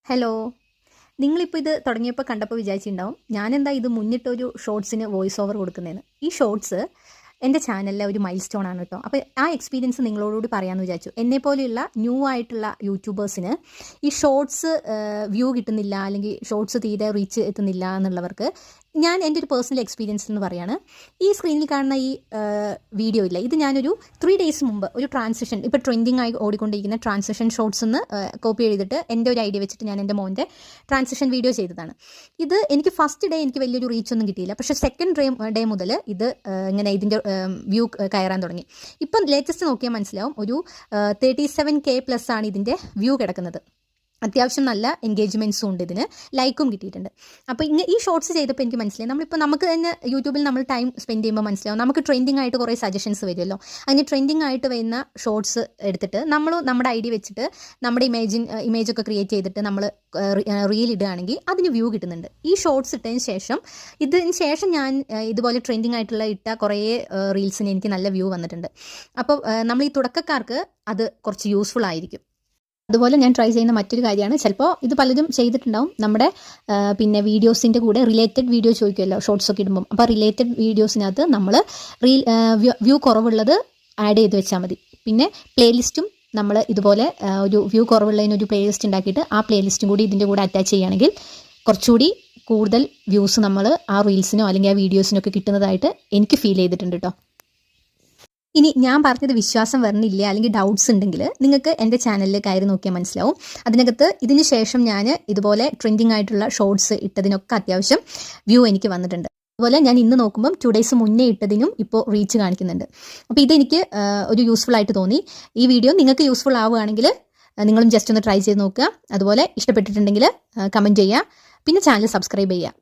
Hello. നിങ്ങളിപ്പോൾ ഇത് തുടങ്ങിയപ്പോൾ കണ്ടപ്പോൾ വിചാരിച്ചിട്ടുണ്ടാവും ഞാനെന്താ ഇത് മുന്നിട്ടൊരു ഷോർട്സിന് വോയിസ് ഓവർ കൊടുക്കുന്നതെന്ന്. ഈ ഷോർട്സ് എൻ്റെ ചാനലിലെ ഒരു മൈൽ സ്റ്റോൺ ആണ് കേട്ടോ. അപ്പോൾ ആ എക്സ്പീരിയൻസ് നിങ്ങളോടുകൂടി പറയാമെന്ന് വിചാരിച്ചു. എന്നെപ്പോലെയുള്ള ന്യൂ ആയിട്ടുള്ള യൂട്യൂബേഴ്സിന് ഈ ഷോർട്സ് വ്യൂ കിട്ടുന്നില്ല, അല്ലെങ്കിൽ ഷോർട്സ് തീരെ റീച്ച് എത്തുന്നില്ല എന്നുള്ളവർക്ക് ഞാൻ എൻ്റെ ഒരു പേഴ്സണൽ എക്സ്പീരിയൻസ് എന്ന് പറയുകയാണ്. ഈ സ്ക്രീനിൽ കാണുന്ന ഈ വീഡിയോ ഇല്ല, ഇത് ഞാനൊരു 3 days മുമ്പ് ഒരു ട്രാൻസിഷൻ, ഇപ്പോൾ ട്രെൻഡിങ് ആയി ഓടിക്കൊണ്ടിരിക്കുന്ന ട്രാൻസിഷൻ ഷോർട്സ് എന്ന് കോപ്പി ചെയ്തിട്ട് എൻ്റെ ഒരു ഐഡിയ വെച്ചിട്ട് ഞാൻ എൻ്റെ മോൻ്റെ ട്രാൻസിഷൻ വീഡിയോ ചെയ്തതാണ്. ഇത് എനിക്ക് ഫസ്റ്റ് ഡേ എനിക്ക് വലിയൊരു റീച്ചൊന്നും കിട്ടിയില്ല, പക്ഷേ സെക്കൻഡ് ഡേ മുതൽ ഇത് ഇങ്ങനെ ഇതിൻ്റെ വ്യൂ കയറാൻ തുടങ്ങി. ഇപ്പം ലേറ്റസ്റ്റ് നോക്കിയാൽ മനസ്സിലാവും, ഒരു 37K+ ആണ് ഇതിൻ്റെ വ്യൂ കിടക്കുന്നത്. അത്യാവശ്യം നല്ല എൻഗേജ്മെൻറ്റ്സും ഉണ്ട്, ഇതിന് ലൈക്കും കിട്ടിയിട്ടുണ്ട്. അപ്പോൾ ഈ ഷോർട്സ് ചെയ്തപ്പോൾ എനിക്ക് മനസ്സിലായി, നമ്മളിപ്പോൾ നമുക്ക് തന്നെ യൂട്യൂബിൽ നമ്മൾ ടൈം സ്പെൻഡ് ചെയ്യുമ്പോൾ മനസ്സിലാവും നമുക്ക് ട്രെൻഡിങ് ആയിട്ട് കുറേ സജഷൻസ് വരുമല്ലോ. അങ്ങനെ ട്രെൻഡിങ് ആയിട്ട് വരുന്ന ഷോർട്സ് എടുത്തിട്ട് നമ്മൾ നമ്മുടെ ഐഡിയ വെച്ചിട്ട് നമ്മുടെ ഇമേജൊക്കെ ക്രിയേറ്റ് ചെയ്തിട്ട് നമ്മൾ റീൽ ഇടുകയാണെങ്കിൽ അതിന് വ്യൂ കിട്ടുന്നുണ്ട്. ഈ ഷോർട്സ് ഇതിന് ശേഷം ഞാൻ ഇതുപോലെ ട്രെൻഡിങ് ആയിട്ടുള്ള ഇട്ട കുറേ റീൽസിന് എനിക്ക് നല്ല വ്യൂ വന്നിട്ടുണ്ട്. അപ്പോൾ നമ്മൾ ഈ തുടക്കക്കാർക്ക് അത് കുറച്ച് യൂസ്ഫുൾ ആയിരിക്കും. അതുപോലെ ഞാൻ ട്രൈ ചെയ്യുന്ന മറ്റൊരു കാര്യമാണ്, ചിലപ്പോൾ ഇത് പലരും ചെയ്തിട്ടുണ്ടാവും, നമ്മുടെ പിന്നെ വീഡിയോസിൻ്റെ കൂടെ റിലേറ്റഡ് വീഡിയോ ചോദിക്കുമല്ലോ ഷോർട്സൊക്കെ ഇടുമ്പം. അപ്പോൾ റിലേറ്റഡ് വീഡിയോസിനകത്ത് നമ്മൾ വ്യൂ കുറവുള്ളത് ആഡ് ചെയ്ത് വെച്ചാൽ മതി. പിന്നെ പ്ലേലിസ്റ്റും നമ്മൾ ഇതുപോലെ ഒരു വ്യൂ കുറവുള്ളതിനൊരു പ്ലേലിസ്റ്റ് ഉണ്ടാക്കിയിട്ട് ആ പ്ലേലിസ്റ്റും കൂടി ഇതിൻ്റെ കൂടെ അറ്റാച്ച് ചെയ്യുകയാണെങ്കിൽ കുറച്ചുകൂടി കൂടുതൽ വ്യൂസ് നമ്മൾ ആ റീൽസിനോ അല്ലെങ്കിൽ ആ വീഡിയോസിനോ ഒക്കെ കിട്ടുന്നതായിട്ട് എനിക്ക് ഫീൽ ചെയ്തിട്ടുണ്ട് കേട്ടോ. ഇനി ഞാൻ പറഞ്ഞത് വിശ്വാസം വരുന്നില്ല അല്ലെങ്കിൽ ഡൗട്ട്സ് ഉണ്ടെങ്കിൽ നിങ്ങൾക്ക് എൻ്റെ ചാനലിൽ കയറി നോക്കിയാൽ മനസ്സിലാവും. അതിനകത്ത് ഇതിന് ശേഷം ഞാൻ ഇതുപോലെ ട്രെൻഡിങ് ആയിട്ടുള്ള ഷോർട്സ് ഇട്ടതിനൊക്കെ അത്യാവശ്യം വ്യൂ എനിക്ക് വന്നിട്ടുണ്ട്. അതുപോലെ ഞാൻ ഇന്ന് നോക്കുമ്പം 2 days മുന്നേ ഇട്ടതിനും ഇപ്പോൾ റീച്ച് കാണിക്കുന്നുണ്ട്. അപ്പോൾ ഇതെനിക്ക് ഒരു യൂസ്ഫുൾ ആയിട്ട് തോന്നി. ഈ വീഡിയോ നിങ്ങൾക്ക് യൂസ്ഫുൾ ആവുകയാണെങ്കിൽ നിങ്ങളും ജസ്റ്റ് ഒന്ന് ട്രൈ ചെയ്ത് നോക്കുക. അതുപോലെ ഇഷ്ടപ്പെട്ടിട്ടുണ്ടെങ്കിൽ കമൻറ്റ് ചെയ്യുക, പിന്നെ ചാനൽ സബ്സ്ക്രൈബ് ചെയ്യുക.